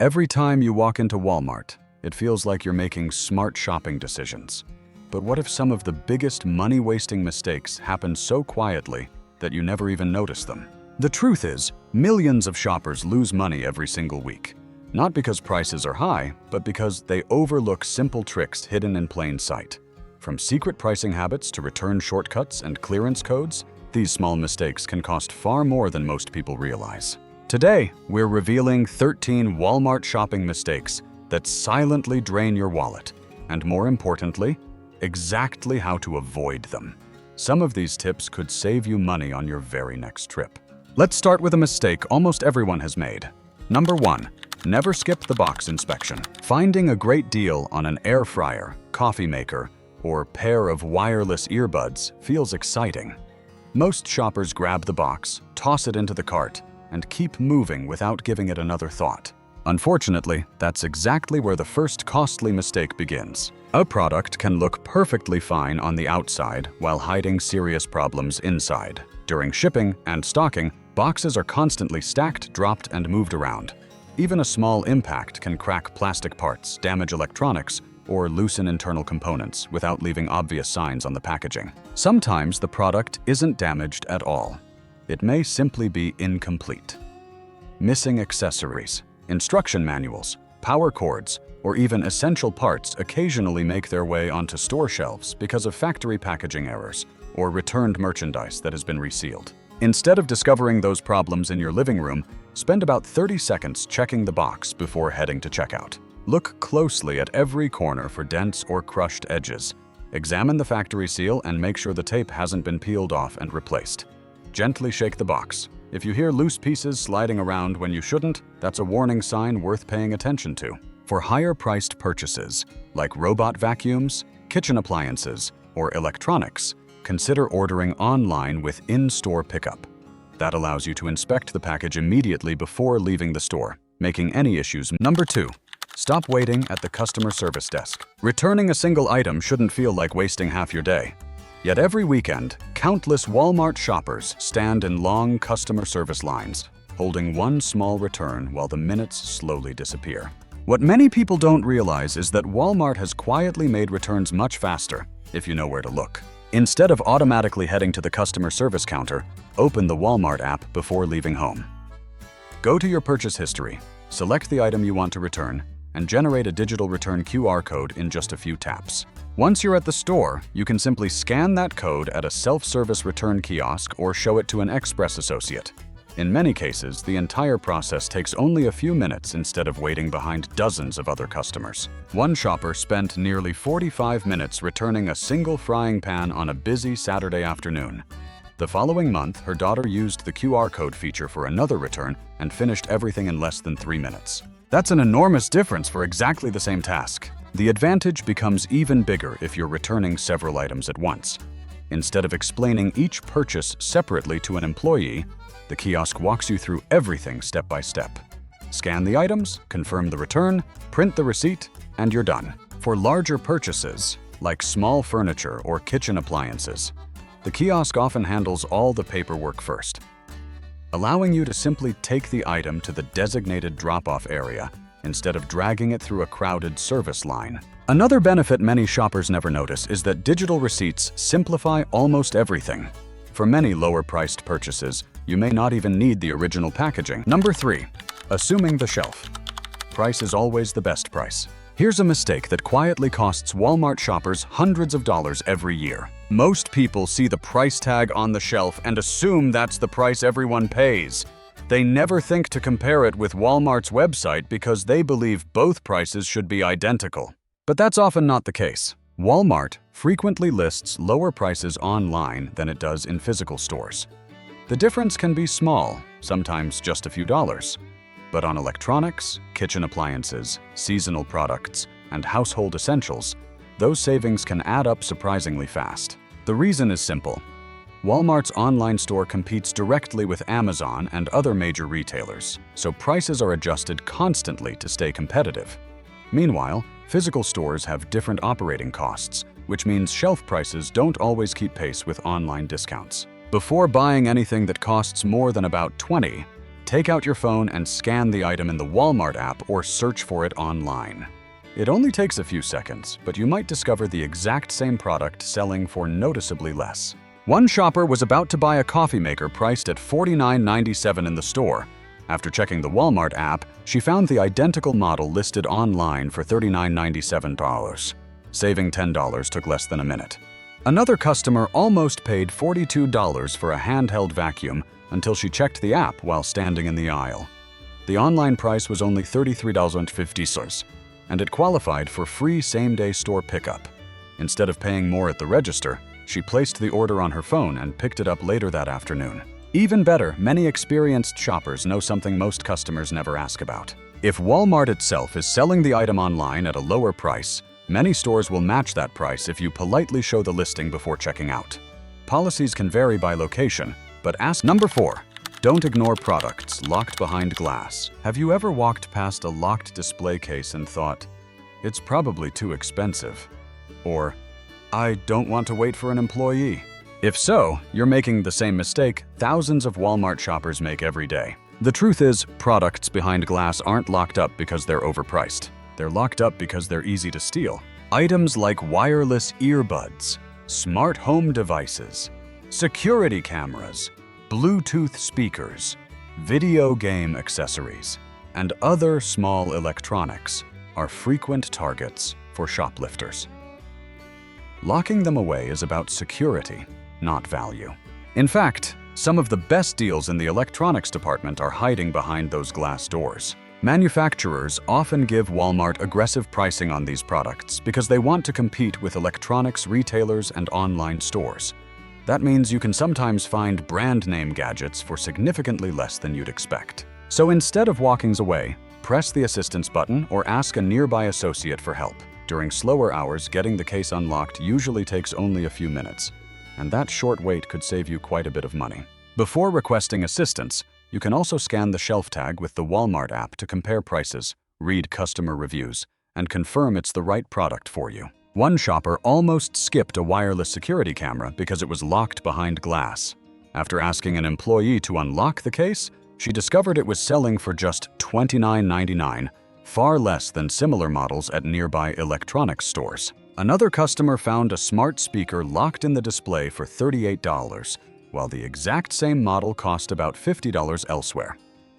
Every time you walk into Walmart, it feels like you're making smart shopping decisions. But what if some of the biggest money-wasting mistakes happen so quietly that you never even notice them? The truth is, millions of shoppers lose money every single week. Not because prices are high, but because they overlook simple tricks hidden in plain sight. From secret pricing habits to return shortcuts and clearance codes, these small mistakes can cost far more than most people realize. Today, we're revealing 13 Walmart shopping mistakes that silently drain your wallet, and more importantly, exactly how to avoid them. Some of these tips could save you money on your very next trip. Let's start with a mistake almost everyone has made. Number 1. Never skip the box inspection. Finding a great deal on an air fryer, coffee maker, or pair of wireless earbuds feels exciting. Most shoppers grab the box, toss it into the cart, and keep moving without giving it another thought. Unfortunately, that's exactly where the first costly mistake begins. A product can look perfectly fine on the outside while hiding serious problems inside. During shipping and stocking, boxes are constantly stacked, dropped, and moved around. Even a small impact can crack plastic parts, damage electronics, or loosen internal components without leaving obvious signs on the packaging. Sometimes the product isn't damaged at all. It may simply be incomplete. Missing accessories, instruction manuals, power cords, or even essential parts occasionally make their way onto store shelves because of factory packaging errors or returned merchandise that has been resealed. Instead of discovering those problems in your living room, spend about 30 seconds checking the box before heading to checkout. Look closely at every corner for dents or crushed edges. Examine the factory seal and make sure the tape hasn't been peeled off and replaced. Gently shake the box. If you hear loose pieces sliding around when you shouldn't, that's a warning sign worth paying attention to. For higher-priced purchases, like robot vacuums, kitchen appliances, or electronics, consider ordering online with in-store pickup. That allows you to inspect the package immediately before leaving the store, making any issues. Number 2. Stop waiting at the customer service desk. Returning a single item shouldn't feel like wasting half your day. Yet every weekend, countless Walmart shoppers stand in long customer service lines, holding one small return while the minutes slowly disappear. What many people don't realize is that Walmart has quietly made returns much faster if you know where to look. Instead of automatically heading to the customer service counter, open the Walmart app before leaving home. Go to your purchase history, select the item you want to return, and generate a digital return QR code in just a few taps. Once you're at the store, you can simply scan that code at a self-service return kiosk or show it to an express associate. In many cases, the entire process takes only a few minutes instead of waiting behind dozens of other customers. One shopper spent nearly 45 minutes returning a single frying pan on a busy Saturday afternoon. The following month, her daughter used the QR code feature for another return and finished everything in less than 3 minutes. That's an enormous difference for exactly the same task. The advantage becomes even bigger if you're returning several items at once. Instead of explaining each purchase separately to an employee, the kiosk walks you through everything step by step. Scan the items, confirm the return, print the receipt, and you're done. For larger purchases, like small furniture or kitchen appliances, the kiosk often handles all the paperwork first, allowing you to simply take the item to the designated drop-off area instead of dragging it through a crowded service line. Another benefit many shoppers never notice is that digital receipts simplify almost everything. For many lower-priced purchases, you may not even need the original packaging. Number 3. Assuming the shelf. Price is always the best price. Here's a mistake that quietly costs Walmart shoppers hundreds of dollars every year. Most people see the price tag on the shelf and assume that's the price everyone pays. They never think to compare it with Walmart's website because they believe both prices should be identical. But that's often not the case. Walmart frequently lists lower prices online than it does in physical stores. The difference can be small, sometimes just a few dollars. But on electronics, kitchen appliances, seasonal products, and household essentials, those savings can add up surprisingly fast. The reason is simple. Walmart's online store competes directly with Amazon and other major retailers, so prices are adjusted constantly to stay competitive. Meanwhile, physical stores have different operating costs, which means shelf prices don't always keep pace with online discounts. Before buying anything that costs more than about $20, Take out your phone and scan the item in the Walmart app or search for it online. It only takes a few seconds, but you might discover the exact same product selling for noticeably less. One shopper was about to buy a coffee maker priced at $49.97 in the store. After checking the Walmart app, she found the identical model listed online for $39.97. Saving $10 took less than a minute. Another customer almost paid $42 for a handheld vacuum until she checked the app while standing in the aisle. The online price was only $33.50, and it qualified for free same-day store pickup. Instead of paying more at the register, she placed the order on her phone and picked it up later that afternoon. Even better, many experienced shoppers know something most customers never ask about. If Walmart itself is selling the item online at a lower price, many stores will match that price if you politely show the listing before checking out. Policies can vary by location, but ask. Number 4. Don't ignore products locked behind glass. Have you ever walked past a locked display case and thought, "It's probably too expensive," or "I don't want to wait for an employee"? If so, you're making the same mistake thousands of Walmart shoppers make every day. The truth is, products behind glass aren't locked up because they're overpriced. They're locked up because they're easy to steal. Items like wireless earbuds, smart home devices, security cameras, Bluetooth speakers, video game accessories, and other small electronics are frequent targets for shoplifters. Locking them away is about security, not value. In fact, some of the best deals in the electronics department are hiding behind those glass doors. Manufacturers often give Walmart aggressive pricing on these products because they want to compete with electronics retailers and online stores. That means you can sometimes find brand name gadgets for significantly less than you'd expect. So instead of walking away, press the assistance button or ask a nearby associate for help. During slower hours, getting the case unlocked usually takes only a few minutes, and that short wait could save you quite a bit of money. Before requesting assistance, you can also scan the shelf tag with the Walmart app to compare prices, read customer reviews, and confirm it's the right product for you. One shopper almost skipped a wireless security camera because it was locked behind glass. After asking an employee to unlock the case, she discovered it was selling for just $29.99, far less than similar models at nearby electronics stores. Another customer found a smart speaker locked in the display for $38, while the exact same model cost about $50 elsewhere.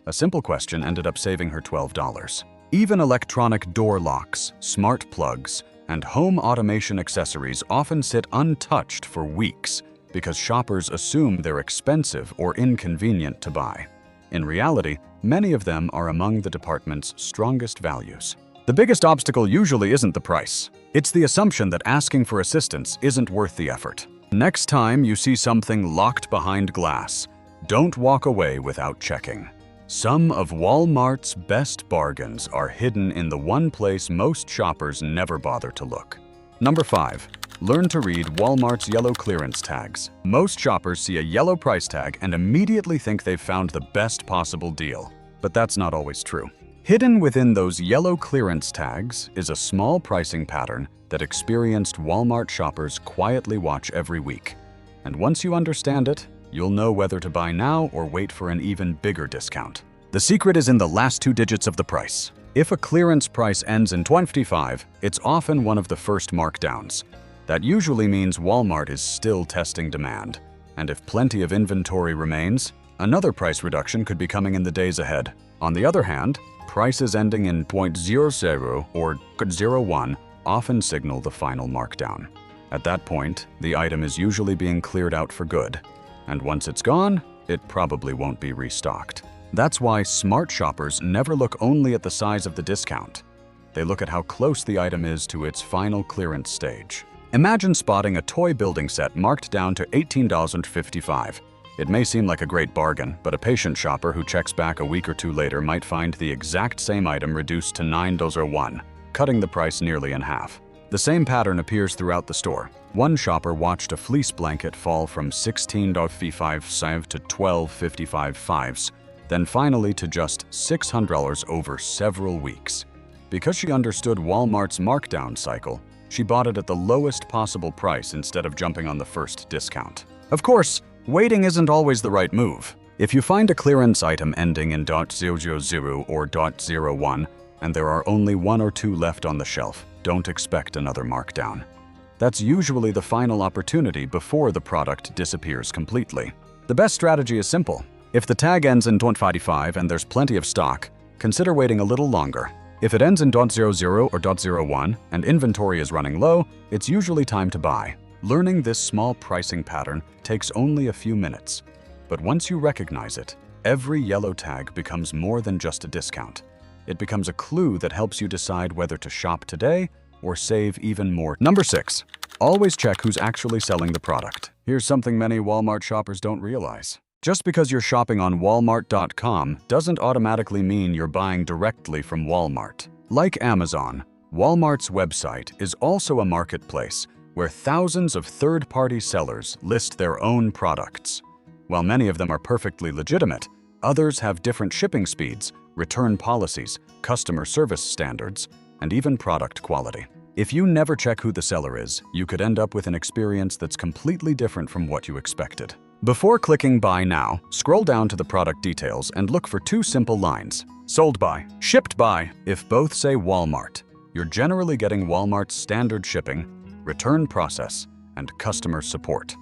A simple question ended up saving her $12. Even electronic door locks, smart plugs, and home automation accessories often sit untouched for weeks because shoppers assume they're expensive or inconvenient to buy. In reality, many of them are among the department's strongest values. The biggest obstacle usually isn't the price. It's the assumption that asking for assistance isn't worth the effort. Next time you see something locked behind glass, don't walk away without checking. Some of Walmart's best bargains are hidden in the one place most shoppers never bother to look. Number 5. Learn to read Walmart's yellow clearance tags. Most shoppers see a yellow price tag and immediately think they've found the best possible deal. But that's not always true. Hidden within those yellow clearance tags is a small pricing pattern that experienced Walmart shoppers quietly watch every week. And once you understand it, you'll know whether to buy now or wait for an even bigger discount. The secret is in the last 2 digits of the price. If a clearance price ends in 25, it's often one of the first markdowns. That usually means Walmart is still testing demand. And if plenty of inventory remains, another price reduction could be coming in the days ahead. On the other hand, prices ending in .00 or .01 often signal the final markdown. At that point, the item is usually being cleared out for good. And once it's gone, it probably won't be restocked. That's why smart shoppers never look only at the size of the discount. They look at how close the item is to its final clearance stage. Imagine spotting a toy building set marked down to $18.55. It may seem like a great bargain, but a patient shopper who checks back a week or two later might find the exact same item reduced to $9.01, cutting the price nearly in half. The same pattern appears throughout the store. One shopper watched a fleece blanket fall from $16.55 to $12.55, then finally to just $600 over several weeks. Because she understood Walmart's markdown cycle, she bought it at the lowest possible price instead of jumping on the first discount. Of course, waiting isn't always the right move. If you find a clearance item ending in .000 or .01 and there are only 1 or 2 left on the shelf, don't expect another markdown. That's usually the final opportunity before the product disappears completely. The best strategy is simple. If the tag ends in .55 and there's plenty of stock, consider waiting a little longer. If it ends in .00 or .01 and inventory is running low, it's usually time to buy. Learning this small pricing pattern takes only a few minutes. But once you recognize it, every yellow tag becomes more than just a discount. It becomes a clue that helps you decide whether to shop today or save even more. Number 6. Always check who's actually selling the product. Here's something many Walmart shoppers don't realize. Just because you're shopping on Walmart.com doesn't automatically mean you're buying directly from Walmart. Like Amazon, Walmart's website is also a marketplace where thousands of third-party sellers list their own products. While many of them are perfectly legitimate, others have different shipping speeds, return policies, customer service standards, and even product quality. If you never check who the seller is, you could end up with an experience that's completely different from what you expected. Before clicking Buy Now, scroll down to the product details and look for 2 simple lines. Sold by, shipped by. If both say Walmart, you're generally getting Walmart's standard shipping, return process, and customer support.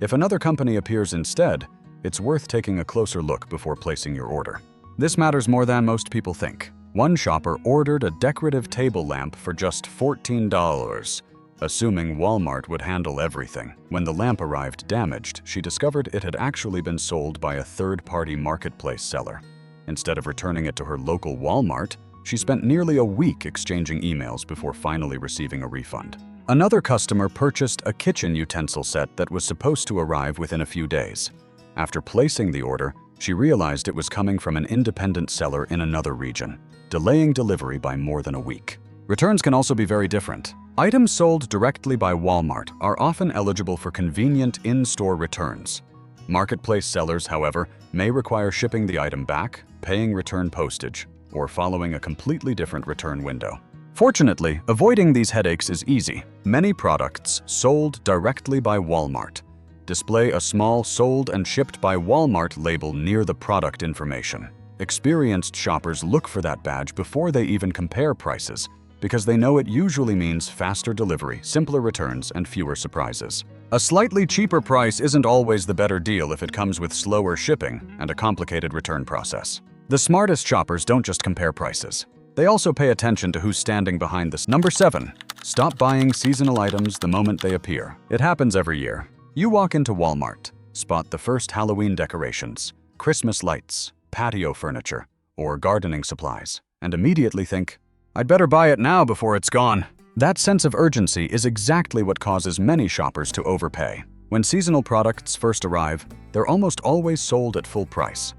If another company appears instead, it's worth taking a closer look before placing your order. This matters more than most people think. One shopper ordered a decorative table lamp for just $14, assuming Walmart would handle everything. When the lamp arrived damaged, she discovered it had actually been sold by a third-party marketplace seller. Instead of returning it to her local Walmart, she spent nearly a week exchanging emails before finally receiving a refund. Another customer purchased a kitchen utensil set that was supposed to arrive within a few days. After placing the order, she realized it was coming from an independent seller in another region, delaying delivery by more than a week. Returns can also be very different. Items sold directly by Walmart are often eligible for convenient in-store returns. Marketplace sellers, however, may require shipping the item back, paying return postage, or following a completely different return window. Fortunately, avoiding these headaches is easy. Many products sold directly by Walmart display a small "Sold and Shipped by Walmart" label near the product information. Experienced shoppers look for that badge before they even compare prices, because they know it usually means faster delivery, simpler returns, and fewer surprises. A slightly cheaper price isn't always the better deal if it comes with slower shipping and a complicated return process. The smartest shoppers don't just compare prices. They also pay attention to who's standing behind this. Number 7. Stop buying seasonal items the moment they appear. It happens every year. You walk into Walmart, spot the first Halloween decorations, Christmas lights, patio furniture, or gardening supplies, and immediately think, I'd better buy it now before it's gone. That sense of urgency is exactly what causes many shoppers to overpay. When seasonal products first arrive, they're almost always sold at full price.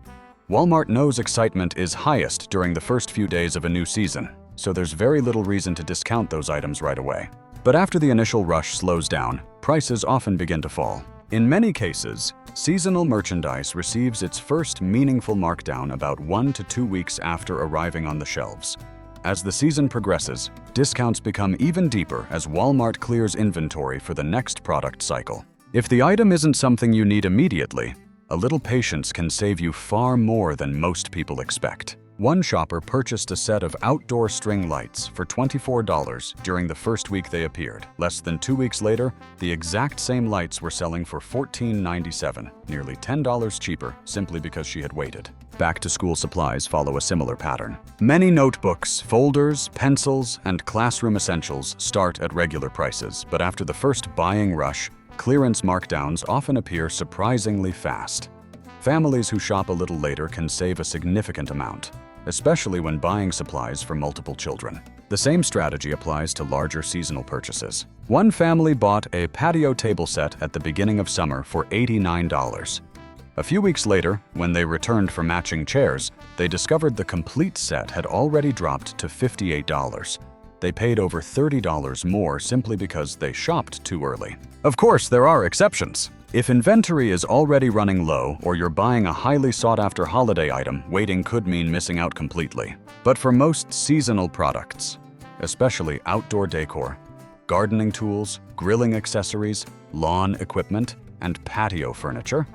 Walmart knows excitement is highest during the first few days of a new season, so there's very little reason to discount those items right away. But after the initial rush slows down, prices often begin to fall. In many cases, seasonal merchandise receives its first meaningful markdown about 1 to 2 weeks after arriving on the shelves. As the season progresses, discounts become even deeper as Walmart clears inventory for the next product cycle. If the item isn't something you need immediately, a little patience can save you far more than most people expect. One shopper purchased a set of outdoor string lights for $24 during the first week they appeared. Less than 2 weeks later, the exact same lights were selling for $14.97, nearly $10 cheaper simply because she had waited. Back-to-school supplies follow a similar pattern. Many notebooks, folders, pencils, and classroom essentials start at regular prices, but after the first buying rush, clearance markdowns often appear surprisingly fast. Families who shop a little later can save a significant amount, especially when buying supplies for multiple children. The same strategy applies to larger seasonal purchases. One family bought a patio table set at the beginning of summer for $89. A few weeks later, when they returned for matching chairs, they discovered the complete set had already dropped to $58. They paid over $30 more simply because they shopped too early. Of course, there are exceptions. If inventory is already running low or you're buying a highly sought-after holiday item, waiting could mean missing out completely. But for most seasonal products, especially outdoor decor, gardening tools, grilling accessories, lawn equipment, and patio furniture,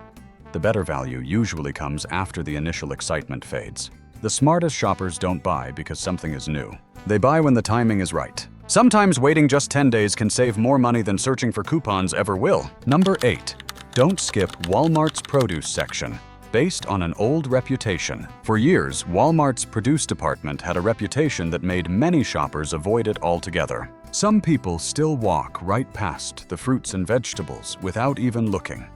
The better value usually comes after the initial excitement fades. The smartest shoppers don't buy because something is new. They buy when the timing is right. Sometimes waiting just 10 days can save more money than searching for coupons ever will. Number 8. Don't skip Walmart's produce section. Based on an old reputation. For years, Walmart's produce department had a reputation that made many shoppers avoid it altogether. Some people still walk right past the fruits and vegetables without even looking,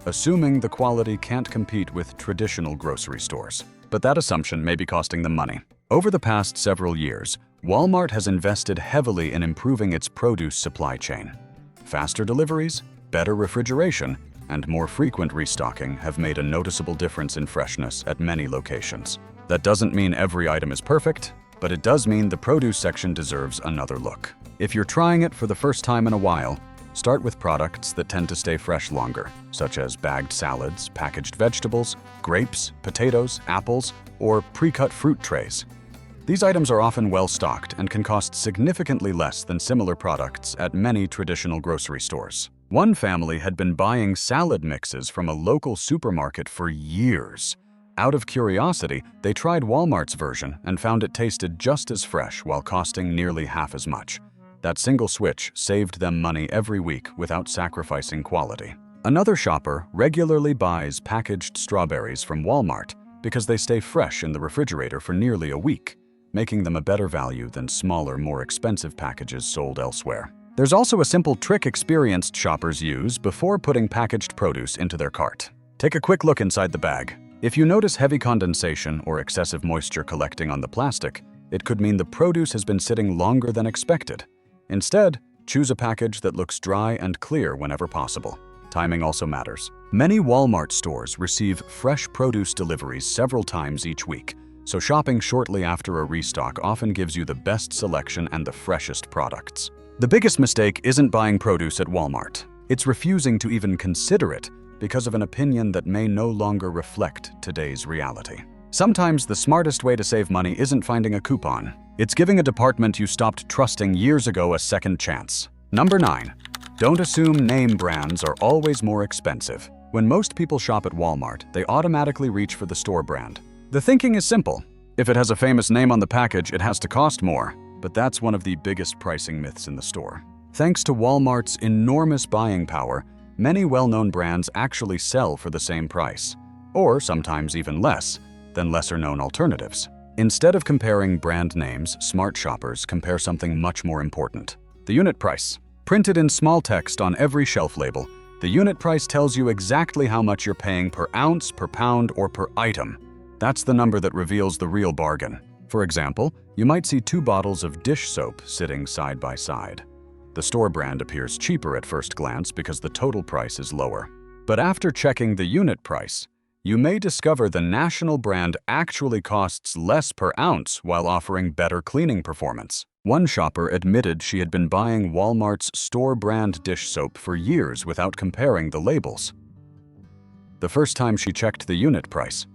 assuming the quality can't compete with traditional grocery stores. But that assumption may be costing them money. Over the past several years, Walmart has invested heavily in improving its produce supply chain. Faster deliveries, better refrigeration, and more frequent restocking have made a noticeable difference in freshness at many locations. That doesn't mean every item is perfect, but it does mean the produce section deserves another look. If you're trying it for the first time in a while, start with products that tend to stay fresh longer, such as bagged salads, packaged vegetables, grapes, potatoes, apples, or pre-cut fruit trays. These items are often well-stocked and can cost significantly less than similar products at many traditional grocery stores. One family had been buying salad mixes from a local supermarket for years. Out of curiosity, they tried Walmart's version and found it tasted just as fresh while costing nearly half as much. That single switch saved them money every week without sacrificing quality. Another shopper regularly buys packaged strawberries from Walmart because they stay fresh in the refrigerator for nearly a week, making them a better value than smaller, more expensive packages sold elsewhere. There's also a simple trick experienced shoppers use before putting packaged produce into their cart. Take a quick look inside the bag. If you notice heavy condensation or excessive moisture collecting on the plastic, it could mean the produce has been sitting longer than expected. Instead, choose a package that looks dry and clear whenever possible. Timing also matters. Many Walmart stores receive fresh produce deliveries several times each week, so shopping shortly after a restock often gives you the best selection and the freshest products. The biggest mistake isn't buying produce at Walmart. It's refusing to even consider it because of an opinion that may no longer reflect today's reality. Sometimes the smartest way to save money isn't finding a coupon. It's giving a department you stopped trusting years ago a second chance. Number 9. Don't assume name brands are always more expensive. When most people shop at Walmart, they automatically reach for the store brand. The thinking is simple. If it has a famous name on the package, it has to cost more. But that's one of the biggest pricing myths in the store. Thanks to Walmart's enormous buying power, many well-known brands actually sell for the same price, or sometimes even less, than lesser-known alternatives. Instead of comparing brand names, smart shoppers compare something much more important: the unit price. Printed in small text on every shelf label, the unit price tells you exactly how much you're paying per ounce, per pound, or per item. That's the number that reveals the real bargain. For example, you might see 2 bottles of dish soap sitting side by side. The store brand appears cheaper at first glance because the total price is lower. But after checking the unit price, you may discover the national brand actually costs less per ounce while offering better cleaning performance. One shopper admitted she had been buying Walmart's store brand dish soap for years without comparing the labels. The first time she checked the unit price,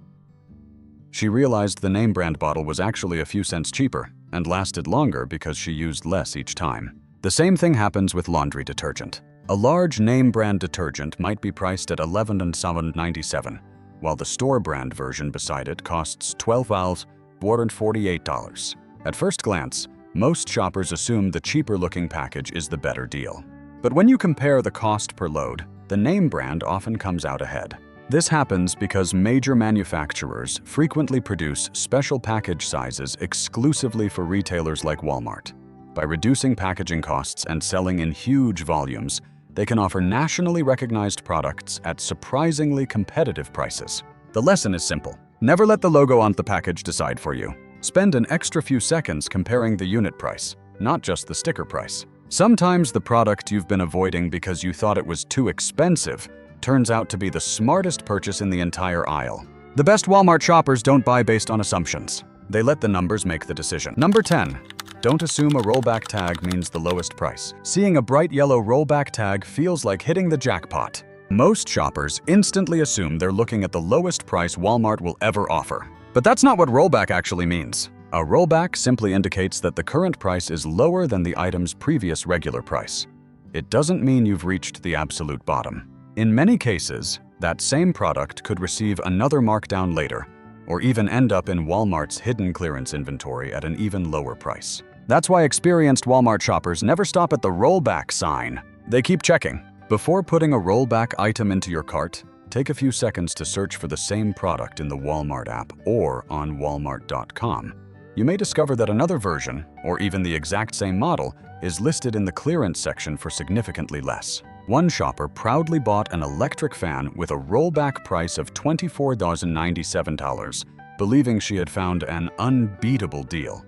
she realized the name brand bottle was actually a few cents cheaper and lasted longer because she used less each time. The same thing happens with laundry detergent. A large name brand detergent might be priced at $11.97, while the store brand version beside it costs $12.48. At first glance, most shoppers assume the cheaper looking package is the better deal. But when you compare the cost per load, the name brand often comes out ahead. This happens because major manufacturers frequently produce special package sizes exclusively for retailers like Walmart. By reducing packaging costs and selling in huge volumes, they can offer nationally recognized products at surprisingly competitive prices. The lesson is simple. Never let the logo on the package decide for you. Spend an extra few seconds comparing the unit price, not just the sticker price. Sometimes the product you've been avoiding because you thought it was too expensive turns out to be the smartest purchase in the entire aisle. The best Walmart shoppers don't buy based on assumptions. They let the numbers make the decision. Number 10. Don't assume a rollback tag means the lowest price. Seeing a bright yellow rollback tag feels like hitting the jackpot. Most shoppers instantly assume they're looking at the lowest price Walmart will ever offer. But that's not what rollback actually means. A rollback simply indicates that the current price is lower than the item's previous regular price. It doesn't mean you've reached the absolute bottom. In many cases, That same product could receive another markdown later, or even end up in Walmart's hidden clearance inventory at an even lower price. That's why experienced Walmart shoppers never stop at the rollback sign. They keep checking. Before putting a rollback item into your cart, take a few seconds to search for the same product in the Walmart app or on walmart.com. You may discover that another version, or even the exact same model, is listed in the clearance section for significantly less. One shopper proudly bought an electric fan with a rollback price of $24.97, believing she had found an unbeatable deal.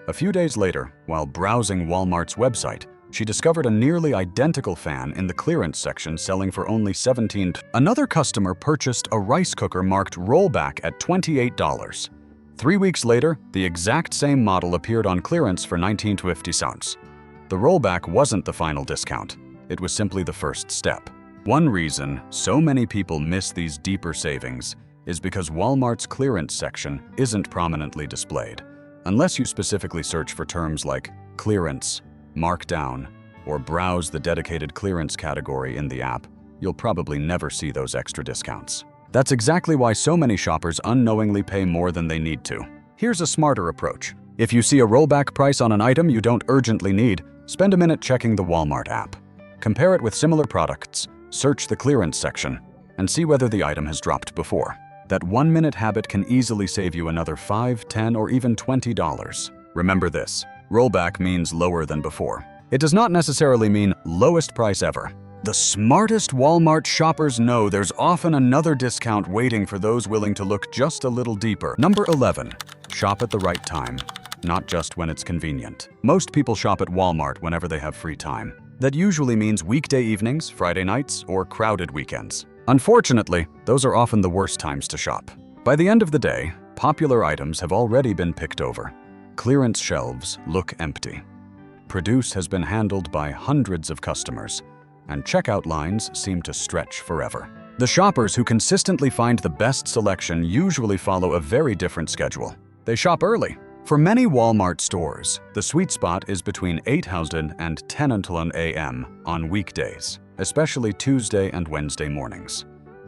A few days later, while browsing Walmart's website, she discovered a nearly identical fan in the clearance section selling for only $17. Another customer purchased a rice cooker marked rollback at $28. 3 weeks later, the exact same model appeared on clearance for $19.50. The rollback wasn't the final discount. It was simply the first step. One reason so many people miss these deeper savings is because Walmart's clearance section isn't prominently displayed. Unless you specifically search for terms like clearance, markdown, or browse the dedicated clearance category in the app, you'll probably never see those extra discounts. That's exactly why so many shoppers unknowingly pay more than they need to. Here's a smarter approach. If you see a rollback price on an item you don't urgently need, spend a minute checking the Walmart app. Compare it with similar products, search the clearance section, and see whether the item has dropped before. That 1-minute habit can easily save you another $5, $10, or even $20. Remember this, rollback means lower than before. It does not necessarily mean lowest price ever. The smartest Walmart shoppers know there's often another discount waiting for those willing to look just a little deeper. Number 11, shop at the right time, not just when it's convenient. Most people shop at Walmart whenever they have free time. That usually means weekday evenings, Friday nights, or crowded weekends. Unfortunately, those are often the worst times to shop. By the end of the day, popular items have already been picked over. Clearance shelves look empty. Produce has been handled by hundreds of customers, and checkout lines seem to stretch forever. The shoppers who consistently find the best selection usually follow a very different schedule. They shop early. For many Walmart stores, the sweet spot is between 8:00 and 10 a.m. on weekdays, especially Tuesday and Wednesday mornings.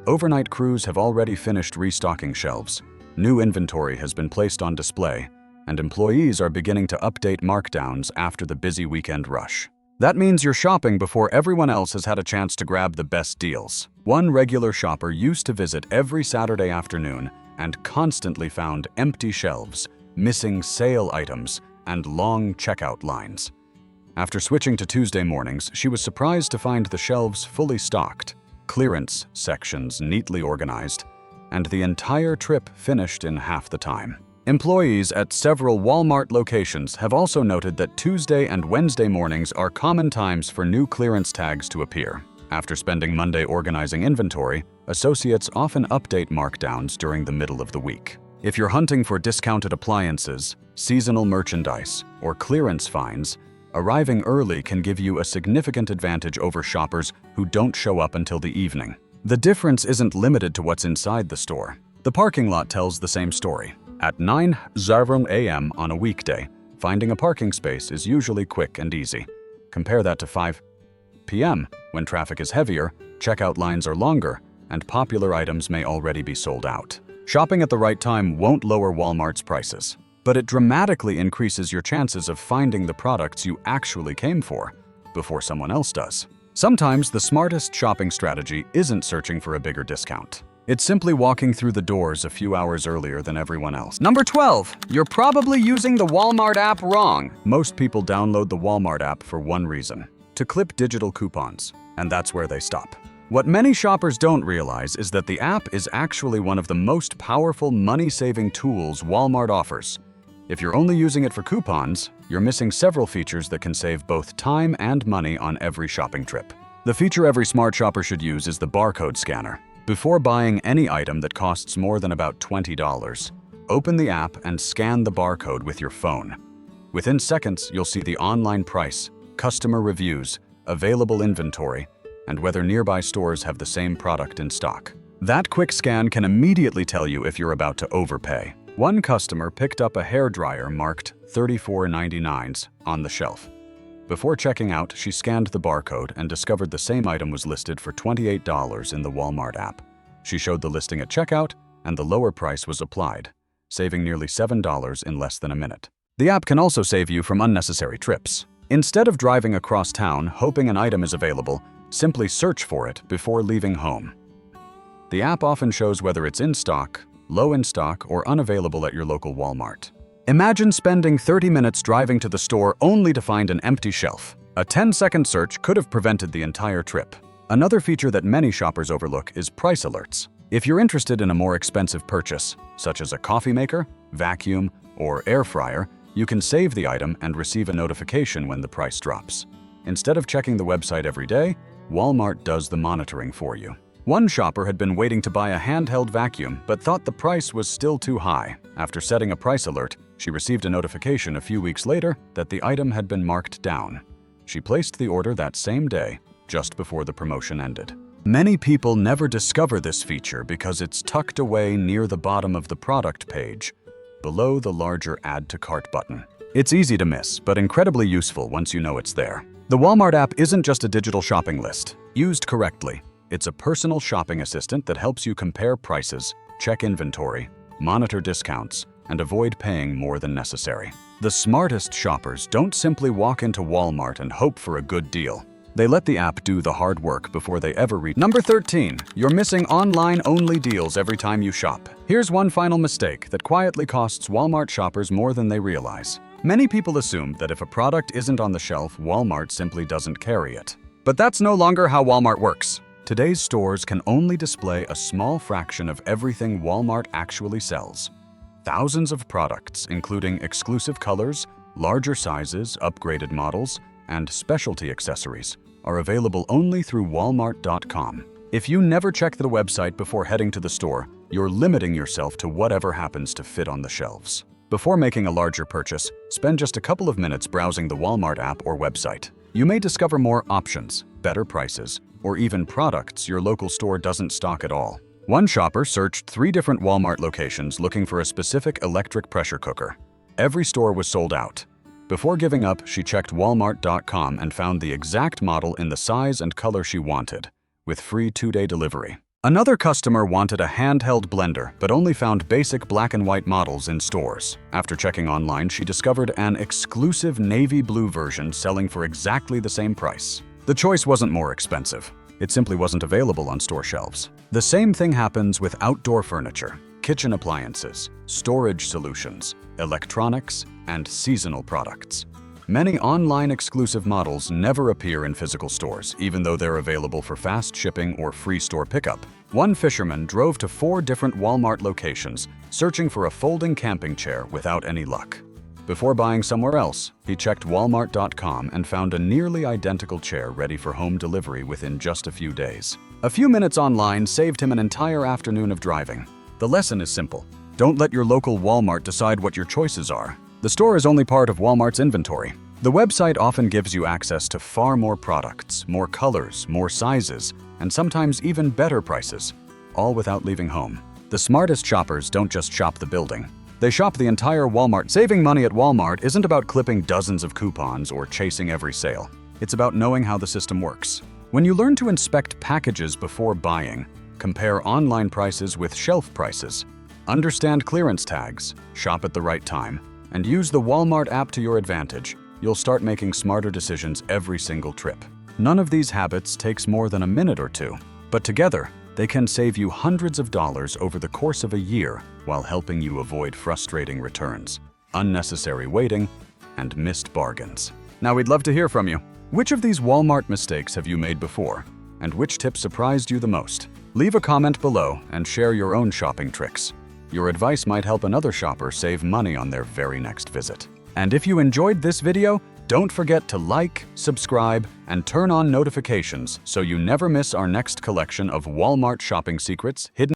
Overnight crews have already finished restocking shelves, new inventory has been placed on display, and employees are beginning to update markdowns after the busy weekend rush. That means you're shopping before everyone else has had a chance to grab the best deals. One regular shopper used to visit every Saturday afternoon and constantly found empty shelves, missing sale items, and long checkout lines. After switching to Tuesday mornings, she was surprised to find the shelves fully stocked, clearance sections neatly organized, and the entire trip finished in half the time. Employees at several Walmart locations have also noted that Tuesday and Wednesday mornings are common times for new clearance tags to appear. After spending Monday organizing inventory, associates often update markdowns during the middle of the week. If you're hunting for discounted appliances, seasonal merchandise, or clearance finds, arriving early can give you a significant advantage over shoppers who don't show up until the evening. The difference isn't limited to what's inside the store. The parking lot tells the same story. At 9:00 a.m. on a weekday, finding a parking space is usually quick and easy. Compare that to 5 p.m. when traffic is heavier, checkout lines are longer, and popular items may already be sold out. Shopping at the right time won't lower Walmart's prices, but it dramatically increases your chances of finding the products you actually came for before someone else does. Sometimes the smartest shopping strategy isn't searching for a bigger discount. It's simply walking through the doors a few hours earlier than everyone else. Number 12, you're probably using the Walmart app wrong. Most people download the Walmart app for one reason: to clip digital coupons, and that's where they stop. What many shoppers don't realize is that the app is actually one of the most powerful money-saving tools Walmart offers. If you're only using it for coupons, you're missing several features that can save both time and money on every shopping trip. The feature every smart shopper should use is the barcode scanner. Before buying any item that costs more than about $20, open the app and scan the barcode with your phone. Within seconds, you'll see the online price, customer reviews, available inventory, and whether nearby stores have the same product in stock. That quick scan can immediately tell you if you're about to overpay. One customer picked up a hairdryer marked $34.99 on the shelf. Before checking out, she scanned the barcode and discovered the same item was listed for $28 in the Walmart app. She showed the listing at checkout, and the lower price was applied, saving nearly $7 in less than a minute. The app can also save you from unnecessary trips. Instead of driving across town hoping an item is available, simply search for it before leaving home. The app often shows whether it's in stock, low in stock, or unavailable at your local Walmart. Imagine spending 30 minutes driving to the store only to find an empty shelf. A 10-second search could have prevented the entire trip. Another feature that many shoppers overlook is price alerts. If you're interested in a more expensive purchase, such as a coffee maker, vacuum, or air fryer, you can save the item and receive a notification when the price drops. Instead of checking the website every day, Walmart does the monitoring for you. One shopper had been waiting to buy a handheld vacuum but thought the price was still too high. After setting a price alert, she received a notification a few weeks later that the item had been marked down. She placed the order that same day, just before the promotion ended. Many people never discover this feature because it's tucked away near the bottom of the product page, below the larger Add to Cart button. It's easy to miss, but incredibly useful once you know it's there. The Walmart app isn't just a digital shopping list. Used correctly, it's a personal shopping assistant that helps you compare prices, check inventory, monitor discounts, and avoid paying more than necessary. The smartest shoppers don't simply walk into Walmart and hope for a good deal. They let the app do the hard work before they ever reach. Number 13, you're missing online-only deals every time you shop. Here's one final mistake that quietly costs Walmart shoppers more than they realize. Many people assume that if a product isn't on the shelf, Walmart simply doesn't carry it. But that's no longer how Walmart works. Today's stores can only display a small fraction of everything Walmart actually sells. Thousands of products, including exclusive colors, larger sizes, upgraded models, and specialty accessories, are available only through Walmart.com. If you never check the website before heading to the store, you're limiting yourself to whatever happens to fit on the shelves. Before making a larger purchase, spend just a couple of minutes browsing the Walmart app or website. You may discover more options, better prices, or even products your local store doesn't stock at all. One shopper searched 3 different Walmart locations looking for a specific electric pressure cooker. Every store was sold out. Before giving up, she checked Walmart.com and found the exact model in the size and color she wanted, with free 2-day delivery. Another customer wanted a handheld blender, but only found basic black and white models in stores. After checking online, she discovered an exclusive navy blue version selling for exactly the same price. The choice wasn't more expensive. It simply wasn't available on store shelves. The same thing happens with outdoor furniture, kitchen appliances, storage solutions, electronics, and seasonal products. Many online exclusive models never appear in physical stores, even though they're available for fast shipping or free store pickup. One fisherman drove to 4 different Walmart locations, searching for a folding camping chair without any luck. Before buying somewhere else, he checked Walmart.com and found a nearly identical chair ready for home delivery within just a few days. A few minutes online saved him an entire afternoon of driving. The lesson is simple. Don't let your local Walmart decide what your choices are. The store is only part of Walmart's inventory. The website often gives you access to far more products, more colors, more sizes, and sometimes even better prices, all without leaving home. The smartest shoppers don't just shop the building. They shop the entire Walmart. Saving money at Walmart isn't about clipping dozens of coupons or chasing every sale. It's about knowing how the system works. When you learn to inspect packages before buying, compare online prices with shelf prices, understand clearance tags, shop at the right time, and use the Walmart app to your advantage, you'll start making smarter decisions every single trip. None of these habits takes more than a minute or 2, but together, they can save you hundreds of dollars over the course of a year while helping you avoid frustrating returns, unnecessary waiting, and missed bargains. Now we'd love to hear from you. Which of these Walmart mistakes have you made before? And which tip surprised you the most? Leave a comment below and share your own shopping tricks. Your advice might help another shopper save money on their very next visit. And if you enjoyed this video, don't forget to like, subscribe, and turn on notifications so you never miss our next collection of Walmart shopping secrets hidden